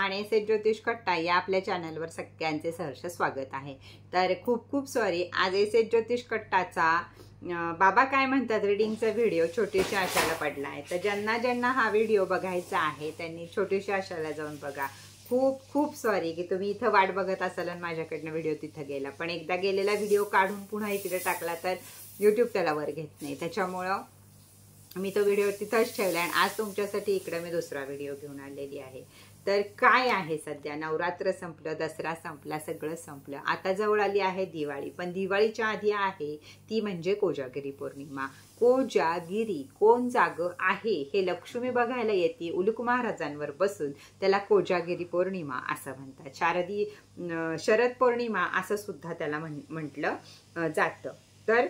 आणि एस ज्योतिष कट्टा या आपल्या चॅनलवर सगळ्यांचे सहर्ष स्वागत आहे। तर खूप खूप सॉरी, आज एस ज्योतिष कट्टाचा बाबा काय म्हणतात रीडिंगचा व्हिडिओ छोटीशी आशाला पडलाय। तर ज्यांना ज्यांना हा व्हिडिओ बघायचा आहे त्यांनी छोटीशी आशाला जाऊन बघा। खूप खूप सॉरी की तुम्ही इथं वाट बघत असाल आणि माझ्याकडनं व्हिडिओ तिथं गेला, पण एकदा गेलेला व्हिडिओ काढून पुन्हा इकडे टाकला तर यूट्यूब त्याला वर घेत नाही, त्याच्यामुळं मी तो व्हिडिओ तिथंच ठेवला आणि आज तुमच्यासाठी इकडे मी दुसरा व्हिडिओ घेऊन आलेली आहे। तर काय आहे, सध्या नवरात्र संपलं, दसरा संपला, सगळं संपलं, आता जवळ आली आहे दिवाळी। पण दिवाळीच्या आधी आहे ती म्हणजे कोजागिरी पौर्णिमा। कोजागिरी कोण जाग आहे हे लक्ष्मी बघायला येते उलुक महाराजांवर बसून, त्याला कोजागिरी पौर्णिमा असं म्हणतात। शरद पौर्णिमा असं सुद्धा त्याला म्हटलं जातं। तर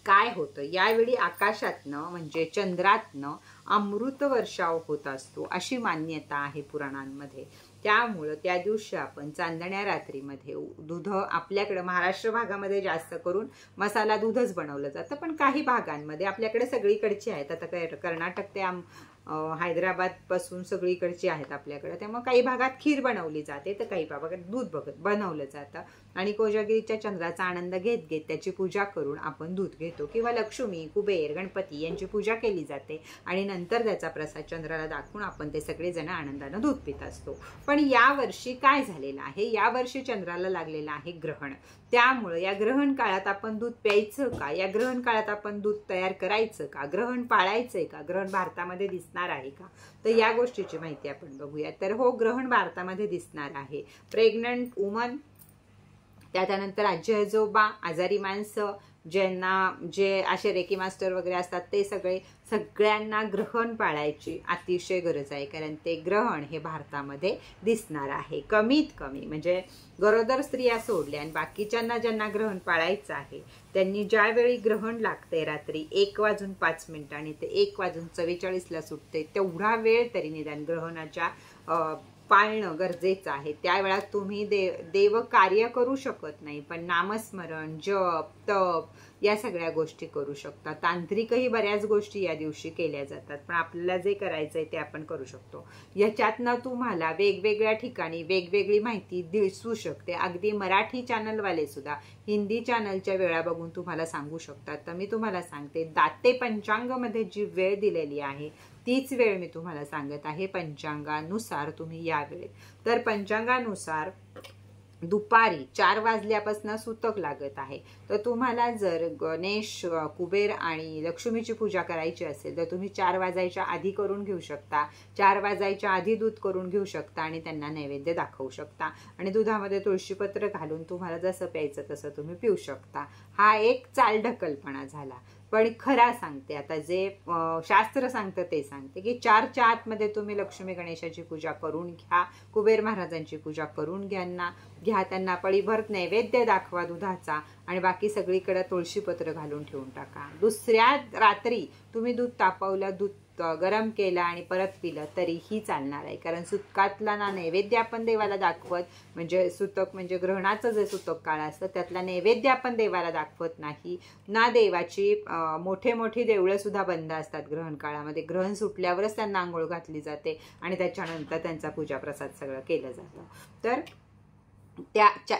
काय होतं यावेळी आकाशातनं म्हणजे चंद्रातनं अमृत वर्षाव होत असतो अशी मान्यता आहे पुराणांमध्ये। त्यामुळं त्या दिवशी आपण चांदण्या रात्रीमध्ये दूध, आपल्याकडे महाराष्ट्र भागामध्ये जास्त करून मसाला दूधच बनवलं जातं, पण काही भागांमध्ये आपल्याकडे सगळीकडचे आहेत। आता कर्नाटक ते हैदराबाद पासून सगळीकडची आहेत आपल्याकडे, त्यामुळे काही भागात खीर बनवली जाते तर काही भागात दूध बनवलं जातं। आणि कोजागिरीच्या चंद्राचा आनंद घेत घेत त्याची पूजा करून आपण दूध घेतो किंवा लक्ष्मी, कुबेर, गणपती यांची पूजा केली जाते आणि नंतर त्याचा प्रसाद चंद्राला दाखवून आपण ते सगळेजण आनंदानं दूध पित असतो। पण या वर्षी काय झालेलं आहे, या वर्षी चंद्राला लागलेलं आहे ग्रहण। त्यामुळे या ग्रहण काळात आपण दूध प्यायचं का, या ग्रहण काळात आपण दूध तयार करायचं का, ग्रहण पाळायचंय का, ग्रहण भारतामध्ये दिसणार आहे का, तर या गोष्टीची माहिती आपण बघूया। तर हो, ग्रहण भारतामध्ये दिसणार आहे। प्रेग्नंट वुमन, त्यानंतर आजी आजोबा, आजारी माणसं, जे असे रेकी मास्टर वगैरे असतात ते सगळ्यांना ग्रहण पाळायची अतिशय गरज आहे, कारण ते ग्रहण हे भारतामध्ये दिसणार आहे। कमीत कमी म्हणजे गरोदर स्त्रिया सोडल्या आणि बाकीच्यांना ज्यांना ग्रहण पाळायचं आहे त्यांनी ज्यावेळी ग्रहण लागते रात्री 1:05 आणि ते 1:44 सुटते, तेवढा वेळ तरी निदान ग्रहणाच्या पाळणं गरजेचं आहे। त्यावेळात तुम्ही देव कार्य करू शकत नाही, पण नामस्मरण, जप, तप या सगळ्या गोष्टी करू शकता। तांत्रिकही बऱ्याच गोष्टी या दिवशी केल्या जातात, पण आपल्याला जे करायचंय ते आपण करू शकतो। याच्यातनं तुम्हाला वेगवेगळ्या ठिकाणी वेगवेगळी माहिती दिसू शकते। अगदी मराठी चॅनलवाले सुद्धा हिंदी चॅनलच्या वेळा बघून तुम्हाला सांगू शकतात। तर मी तुम्हाला सांगते, दाते पंचांगामध्ये जी वेळ दिलेली आहे तीच वेळ मी तुम्हाला सांगत आहे। पंचांगानुसार तुम्ही या वेळेत, तर पंचांगानुसार दुपारी 4 वाजल्यापासून सुतक लागत आहे। तर तुम्हाला जर गणेश, कुबेर आणि लक्ष्मीची पूजा करायची असेल तर तुम्ही 4 वाजायच्या आधी करून घेऊ शकता। 4 वाजायच्या आधी दूध करून घेऊ शकता आणि त्यांना नैवेद्य दाखवू शकता आणि दुधामध्ये तुळशीपत्र घालून तुम्हाला जसं प्यायचं तसं तुम्ही पिऊ शकता। हा एक चालढकलपणा झाला, पण खरा सांगते, आता जे शास्त्र सांगतं ते सांगते की 4च्या आतमध्ये तुम्ही लक्ष्मी गणेशाची पूजा करून घ्या, कुबेर महाराजांची पूजा करून घ्या, त्यांना पळीभर नैवेद्य दाखवा दुधाचा आणि बाकी सगळीकडे तुळशीपत्र घालून ठेवून टाका। दुसऱ्या रात्री तुम्ही दूध तापवलं, दूध गरम केलं आणि परत पिलं तरीही चालणार आहे, कारण सुतकातला ना नैवेद्य आपण देवाला दाखवत, म्हणजे सुतक म्हणजे ग्रहणाचं जे सुतक काळ असतं त्यातला नैवेद्य आपण देवाला दाखवत नाही ना। देवाची मोठे मोठी देवळं सुद्धा बंद असतात ग्रहण काळामध्ये। ग्रहण सुटल्यावरच त्यांना आंघोळ घातली जाते आणि त्याच्यानंतर त्यांचा पूजा प्रसाद सगळं केलं जातं। तर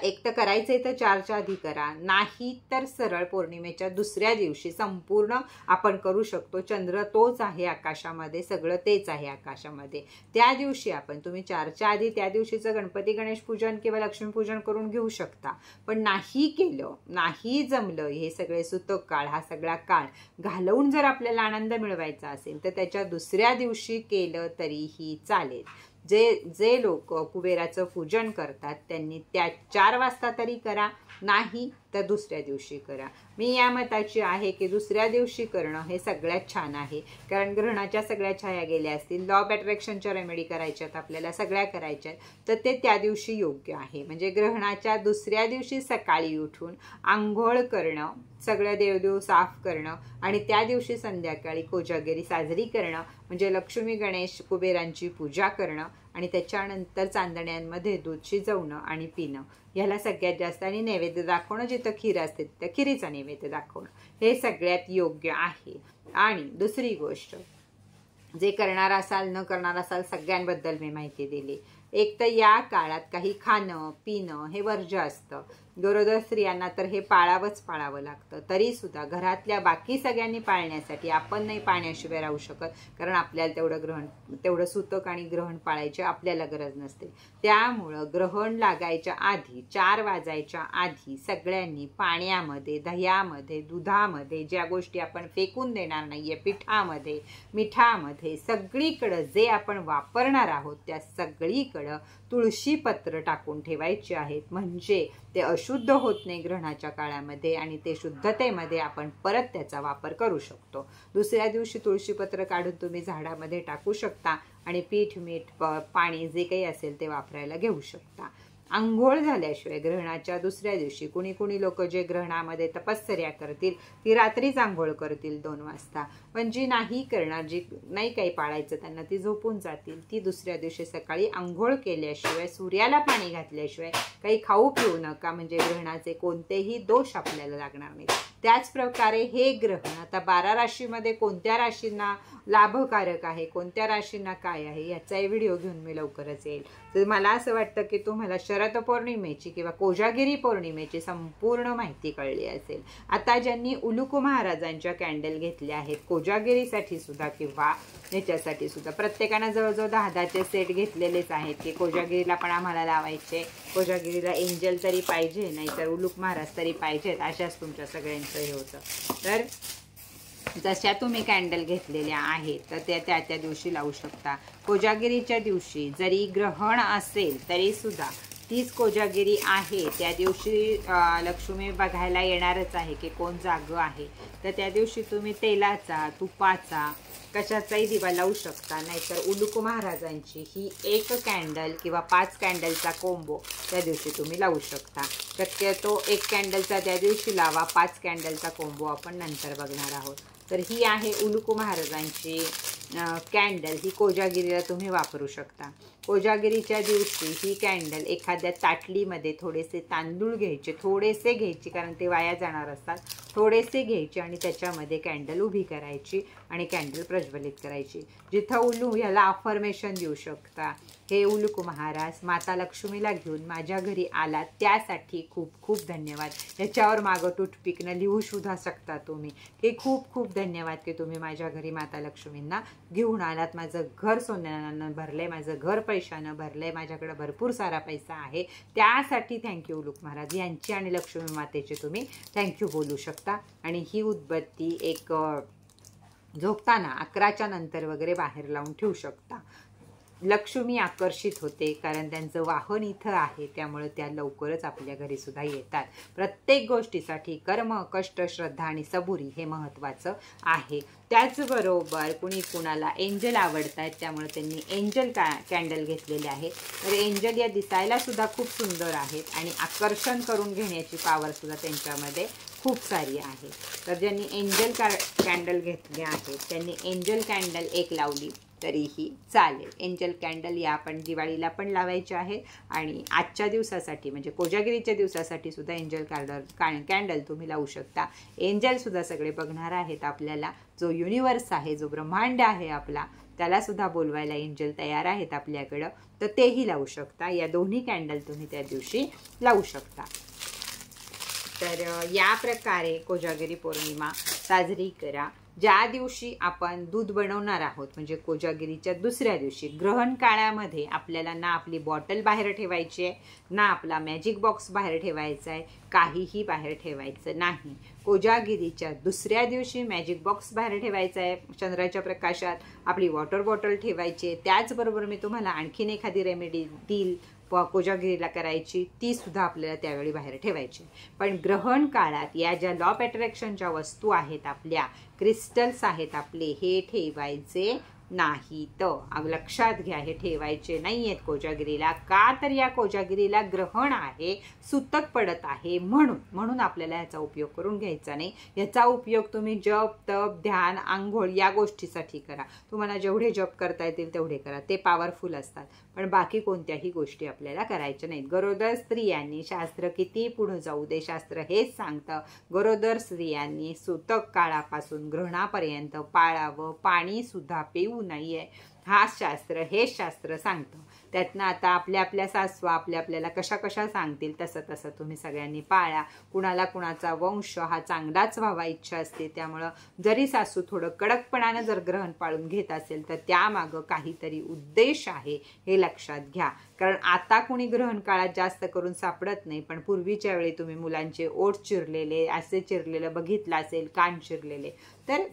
एक तर करायचंय तर 4च्या आधी करा, नाही तर सरळ पौर्णिमेच्या दुसऱ्या दिवशी संपूर्ण आपण करू शकतो। चंद्र तोच आहे आकाशामध्ये, सगळं तेच आहे आकाशामध्ये। त्या दिवशी तुम्ही 4च्या आधी त्या दिवशीचं गणपती गणेश पूजन किंवा लक्ष्मीपूजन करून घेऊ शकता, पण नाही केलं, नाही जमलं, हे सगळे सुतक काळ, हा सगळा काळ घालवून जर आपल्याला आनंद मिळवायचा असेल तर त्याच्या दुसऱ्या दिवशी केलं तरीही चालेल। जे लोक कुबेराचं पूजन करतात त्यांनी त्या 4 वाजता तरी करा, नाही तर दुसऱ्या दिवशी करा। मी या मताची आहे की दुसऱ्या दिवशी करणं हे सगळ्यात छान आहे, कारण ग्रहणाच्या सगळ्या छाया गेल्या असतील, लॉ ऑफ अट्रॅक्शनच्या रेमेडी करायच्यात आपल्याला, सगळ्या करायच्यात, तर ते त्या दिवशी योग्य आहे। म्हणजे ग्रहणाच्या दुसऱ्या दिवशी सकाळी उठून आंघोळ करणं, सगळं देवदेव साफ करणं आणि त्या दिवशी संध्याकाळी कोजागिरी साजरी करणं, म्हणजे लक्ष्मी गणेश कुबेरांची पूजा करणं आणि त्याच्यानंतर चांदण्यांमध्ये दूध शिजवणं आणि पिणं, ह्याला सगळ्यात जास्त, आणि नैवेद्य दाखवणं, जिथं खीर असते त्या खिरीचा नैवेद्य दाखवणं हे सगळ्यात योग्य आहे। आणि दुसरी गोष्ट, जे करणार असाल न करणार असाल सगळ्यांबद्दल मी माहिती दिली। एक तर या काळात काही खाणं पिणं हे वर्ज्य असतं. गरोदर स्त्रियांना तर हे पाळावं लागतं. तरी सुद्धा घरातल्या बाकी सगळ्यांनी पाळण्यासाठी आपण नाही पाण्याशिवाय राहू शकत, कारण आपल्याला तेवढं सूतक आणि ग्रहण पाळायची आपल्याला गरज नसते. त्यामुळं ग्रहण लागायच्या आधी 4 वाजायच्या आधी सगळ्यांनी पाण्यामध्ये, दह्यामध्ये, दुधामध्ये, ज्या गोष्टी आपण फेकून देणार नाहीये, पिठामध्ये, मिठामध्ये, सगळीकडं जे आपण वापरणार आहोत त्या सगळीकडं तुळशी पत्र टाकून ठेवायचे आहेत. म्हणजे ते अशुद्ध होत नाही ग्रहणाच्या काळामध्ये आणि ते शुद्धतेमध्ये आपण परत त्याचा वापर करू शकतो. दुसऱ्या दिवशी तुळशी पत्र काढून तुम्ही झाडामध्ये टाकू शकता आणि पीठ, मीठ, पाणी जे काही असेल ते वापरायला घेऊ शकता. आंघोळ झाल्याशिवाय ग्रहणाच्या दुसऱ्या दिवशी कुणी लोक जे ग्रहणामध्ये तपश्चर्या करतील ती रात्रीच आंघोळ करतील 2 वाजता. पण जी नाही करणार, जी नाही काही पाळायचं त्यांना, ती झोपून जातील. ती दुसऱ्या दिवशी सकाळी आंघोळ केल्याशिवाय, सूर्याला पाणी घातल्याशिवाय काही खाऊ पिऊ नका, म्हणजे ग्रहणाचे कोणतेही दोष आपल्याला लागणार नाहीत. त्याच प्रकारे हे ग्रहण आता 12 राशीमध्ये कोणत्या राशींना लाभकारक आहे, कोणत्या राशींना काय आहे, याचाही व्हिडिओ घेऊन मी लवकरच येईल. तर मला असं वाटतं की तुम्हाला शरद पौर्णिमेची किंवा कोजागिरी पौर्णिमेची संपूर्ण माहिती कळली असेल. आता ज्यांनी उलुकू महाराजांच्या कॅन्डल घेतल्या आहेत कोजागिरीसाठी सुद्धा किंवा याच्यासाठी सुद्धा, प्रत्येकानं जवळजवळ 10-10चे सेट घेतलेलेच आहेत की कोजागिरीला पण आम्हाला लावायचे, कोजागिरीला एंजल तरी पाहिजे, नाहीतर उलुक महाराज तरी पाहिजेत, अशाच तुमच्या सगळ्यांचं हे होतं. तर जशा तुम्ही कॅन्डल घेतलेल्या आहेत तर त्या दिवशी लावू शकता. कोजागिरीच्या दिवशी जरी ग्रहण असेल तरी सुद्धा तीच कोजागिरी आहे, त्या दिवशी लक्ष्मी बघायला येणारच आहे की कोण जागं आहे. तर त्या दिवशी तुम्ही तेलाचा, तुपाचा, कशाचाही दिवा लावू शकता. नाहीतर उलुकू महाराजांची ही 1 कॅन्डल किंवा 5 कॅन्डलचा कोंबो त्या दिवशी तुम्ही लावू शकता. शक्यतो 1 कॅन्डलचा त्या दिवशी लावा, 5 कॅन्डलचा कोंबो आपण नंतर बघणार आहोत. तर ही आहे उलुकू महाराजांची कॅन्डल. ही कोजागिरीला तुम्ही वापरू शकता. कोजागिरीच्या दिवशी ही कॅन्डल एखाद्या ताटलीमध्ये थोडेसे तांदूळ घ्यायचे, थोडेसे घ्यायचे कारण ते वाया जाणार असतात, थोडेसे घ्यायचे आणि त्याच्यामध्ये कॅन्डल उभी करायची आणि कॅन्डल प्रज्वलित करायची. जिथं ह्याला अफर्मेशन देऊ शकता, हे उलुकू महाराज माता लक्ष्मीला घेऊन माझ्या घरी आलात त्यासाठी खूप खूप धन्यवाद. याच्यावर मागं टूथपिकनं लिहू सुद्धा शकता तुम्ही की खूप खूप धन्यवाद की तुम्ही माझ्या घरी माता लक्ष्मींना घेऊन आलात. माझं घर सोन्यानं भरलंय, माझं घर पैशानं भरलंय, माझ्याकडे भरपूर सारा पैसा आहे, त्यासाठी थँक्यू उलुक महाराज. यांची आणि लक्ष्मी मातेचे तुम्ही थँक्यू बोलू शकता. आणि ही उदबत्ती एक झोपताना 11च्या नंतर वगैरे बाहेर लावून ठेवू शकता. लक्ष्मी आकर्षित होते कारण त्यांचं वाहन इथं आहे, त्यामुळे त्या लवकरच आपल्या घरी सुद्धा येतात. प्रत्येक गोष्टीसाठी कर्म, कष्ट, श्रद्धा आणि सबुरी हे महत्त्वाचं आहे. त्याचबरोबर कुणाला एंजल आवडतात त्यामुळे त्यांनी एंजल कॅन्डल घेतलेले आहे. तर एंजल या दिसायला सुद्धा खूप सुंदर आहेत आणि आकर्षण करून घेण्याची पॉवर सुद्धा त्यांच्यामध्ये खूप सारी आहे. तर ज्यांनी एंजल कॅन्डल घेतले आहेत त्यांनी एंजल कॅन्डल 1 लावली तरीही चालेल. एंजल कॅन्डल या आपण दिवाळीला पण लावायचे आहे आणि आजच्या दिवसासाठी म्हणजे कोजागिरीच्या दिवसासाठी सुद्धा एंजल कॅन्डल तुम्ही लावू शकता. एंजल सुद्धा सगळे बघणार आहेत आपल्याला. जो युनिवर्स आहे, जो ब्रह्मांड आहे आपला, त्याला सुद्धा बोलवायला एंजल तयार आहेत आपल्याकडं, तर तेही लावू शकता. या दोन्ही कॅन्डल तुम्ही त्या दिवशी लावू शकता. तर या प्रकारे कोजागिरी पौर्णिमा साजरी करा. ज्या दिवशी आपण दूध बनवणार आहोत म्हणजे कोजागिरीच्या दुसऱ्या दिवशी, ग्रहण काळामध्ये आपल्याला ना आपली बॉटल बाहेर ठेवायची आहे, ना आपला मॅजिक बॉक्स बाहेर ठेवायचा आहे, काहीही बाहेर ठेवायचं नाही. कोजागिरीच्या दुसऱ्या दिवशी मॅजिक बॉक्स बाहेर ठेवायचा आहे, चंद्राच्या प्रकाशात आपली वॉटर बॉटल ठेवायची आहे. त्याचबरोबर मी तुम्हाला आणखीन एखादी रेमेडी देईल कोजागिरीला करायची, ती सुद्धा आपल्याला त्यावेळी बाहेर ठेवायची. पण ग्रहण काळात या ज्या लॉ ऑफ अट्रॅक्शनच्या वस्तू आहेत, आपल्या क्रिस्टल्स आहेत आपले, हे ठेवायचे नाही. तर लक्षात घ्या, हे ठेवायचे नाही आहेत कोजागिरीला. का तर या कोजागिरीला ग्रहण आहे, सुतक पडत आहे, म्हणून आपल्याला याचा उपयोग करून घ्यायचा नाही. याचा उपयोग तुम्ही जप, तप, ध्यान, आंघोळ या गोष्टीसाठी करा. तुम्हाला जेवढे जप करता येतील तेवढे करा, ते पॉवरफुल असतात. पण बाकी कोणत्याही गोष्टी आपल्याला करायच्या नाहीत. गरोदर स्त्रियांनी, शास्त्र किती पुढे जाऊ दे, शास्त्र हेच सांगतं, गरोदर स्त्रियांनी सुतक काळापासून ग्रहणापर्यंत पाळावं. पाणी सुद्धा पिऊ होऊ नये हेच शास्त्र सांगतं. त्यातनं आता आपल्या सासू आपल्याला कशा सांगतील तसं तुम्ही सगळ्यांनी पाळा. कुणाचा वंश हा चांगलाच व्हावा इच्छा असते. त्यामुळं जरी सासू थोडं कडकपणानं जर ग्रहण पाळून घेत असेल तर त्यामागं काहीतरी उद्देश आहे हे लक्षात घ्या. कारण आता कुणी ग्रहण काळात जास्त करून सापडत नाही, पण पूर्वीच्या वेळी तुम्ही मुलांचे ओठ चिरलेले असे चिरलेलं बघितलं असेल, कान चिरलेले. तर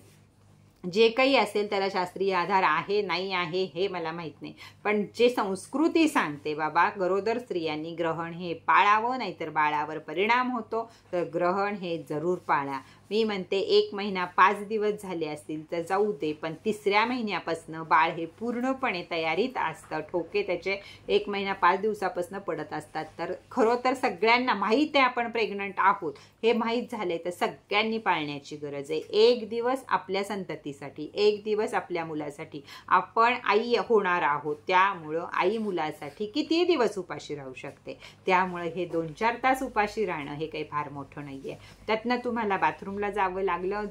जे काही असेल त्याला शास्त्रीय आधार आहे नाही आहे हे मला माहित नाही, पण जे संस्कृती सांगते बाबा गरोदर स्त्रियांनी ग्रहण हे पाळावं, नाहीतर बाळावर परिणाम होतो, तर ग्रहण हे जरूर पाळा. मी म्हणते 1 महिना 5 दिवस झाले असतील तर जाऊ दे, पण 3ऱ्या महिन्यापासून बाळ हे पूर्णपणे तयारीत असतं. ठोके त्याचे 1 महिना 5 दिवसापासून पडत असतात. तर खरोतर सगळ्यांना माहीत आहे आपण प्रेग्नंट आहोत हे माहीत झाले तर सगळ्यांनी पाळण्याची गरज आहे. 1 दिवस आपल्या संततीसाठी, 1 दिवस आपल्या मुलासाठी. आपण आई होणार आहोत, त्यामुळं आई मुलासाठी किती दिवस उपाशी राहू शकते. त्यामुळे हे 2-4 तास उपाशी राहणं हे काही फार मोठं नाहीये. त्यातनं तुम्हाला बाथरूमला जावं लागलं,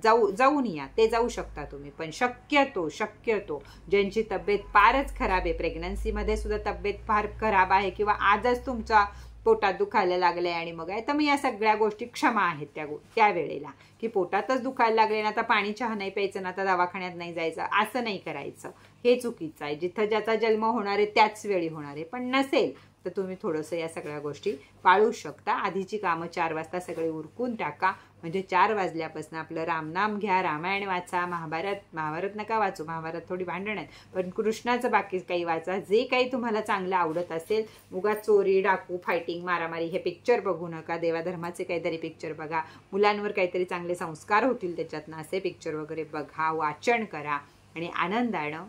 जाऊन या, ते जाऊ शकता तुम्ही. पण शक्यतो ज्यांची तब्येत फारच खराब आहे, प्रेग्नन्सीमध्ये सुद्धा तब्येत फार खराब आहे, किंवा आजच तुमच्या पोटात दुखायला लागलंय आणि मग आहे, तर मग या सगळ्या गोष्टी क्षमा आहेत त्या वेळेला, की पोटातच दुखायला लागले ना, आता पाणी चहा नाही प्यायचं ना, आता दवाखान्यात नाही जायचं, असं नाही करायचं. हे चुकीचं आहे. जिथं ज्याचा जन्म होणार आहे त्याच वेळी होणार आहे. पण नसेल तर तुम्ही थोडंसं या सगळ्या गोष्टी पाळू शकता. आधीची कामं 4 वाजता सगळे उरकून टाका, म्हणजे 4 वाजल्यापासून आपलं रामनाम घ्या, रामायण वाचा, महाभारत नका वाचू, महाभारत थोडी भांडण आहेत, पण कृष्णाचं बाकी काही वाचा. जे काही तुम्हाला चांगलं आवडत असेल, उगाच चोरी डाकू फायटिंग मारामारी हे पिक्चर बघू नका. देवाधर्माचे काहीतरी पिक्चर बघा, मुलांवर काहीतरी चांगले संस्कार होतील त्याच्यातनं असे पिक्चर वगैरे बघा, वाचन करा आणि आनंदानं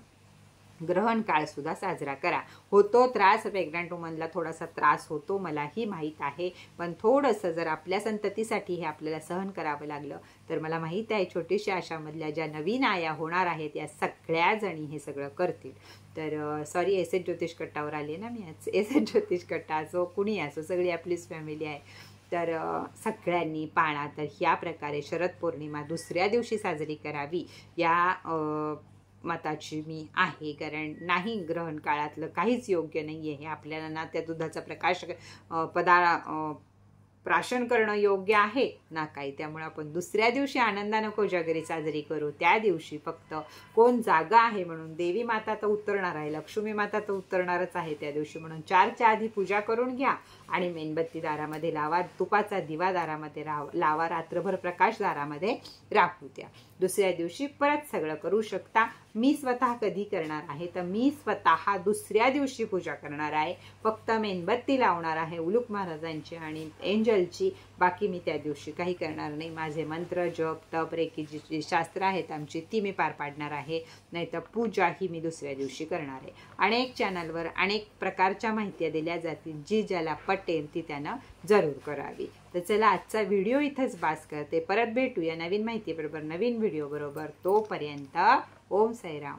ग्रहण काळ सुद्धा साजरा करा. होतो त्रास, प्रेग्नंट वुमनला थोडासा त्रास होतो, मलाही माहीत आहे, पण थोडंसं जर आपल्या संततीसाठी हे आपल्याला सहन करावं लागलं तर मला माहीत आहे छोटीशी आशामधल्या ज्या नवीन आया होणार आहेत या सगळ्या जणी हे सगळं करतील. तर सॉरी, एस.एच. ज्योतिष कट्टावर आली ना मी आज. एस.एच. ज्योतिष कट्टा असो, कुणी असो, सगळी आपलीच फॅमिली आहे. तर सगळ्यांनी पाळा. तर ह्या प्रकारे शरद पौर्णिमा 2ऱ्या दिवशी साजरी करावी या मताची मी आहे. कारण नाही, ग्रहण काळातलं काहीच योग्य नाही आहे. हे आपल्याला ना त्या दुधाचा प्राशन करणं योग्य आहे ना काही. त्यामुळे आपण 2ऱ्या दिवशी आनंदानं कोजागरी साजरी करू. त्या दिवशी फक्त कोण जागा आहे म्हणून, देवी माता तर उतरणार आहे, लक्ष्मी माता तर उतरणारच आहे त्या दिवशी, म्हणून 4च्या आधी पूजा करून घ्या आणि मेणबत्ती दारामध्ये लावा, तुपाचा दिवा दारामध्ये लावा, रात्रभर प्रकाश दारामध्ये राहू द्या. 2ऱ्या दिवशी परत सगळं करू शकता. मी स्वतः कधी करणार आहे तर मी स्वतः 2ऱ्या दिवशी पूजा करणार आहे. फक्त मेणबत्ती लावणार आहे उलूक महाराजांची आणि एंजलची. बाकी मी त्या दिवशी काही करणार नाही. माझे मंत्र जप तप रेकी जी शास्त्र आहेत आमची ती मी पार पाडणार आहे. नाहीतर पूजा ही मी 2ऱ्या दिवशी करणार आहे. अनेक चॅनलवर अनेक प्रकारच्या माहिती दिल्या जातील, जी ज्याला पटेल ती त्यानं जरूर करावी. तर चला, आजचा व्हिडिओ इथंच बास करते. परत भेटूया नवीन माहिती बरोबर, नवीन व्हिडिओ बरोबर. तोपर्यंत ओम साईराम.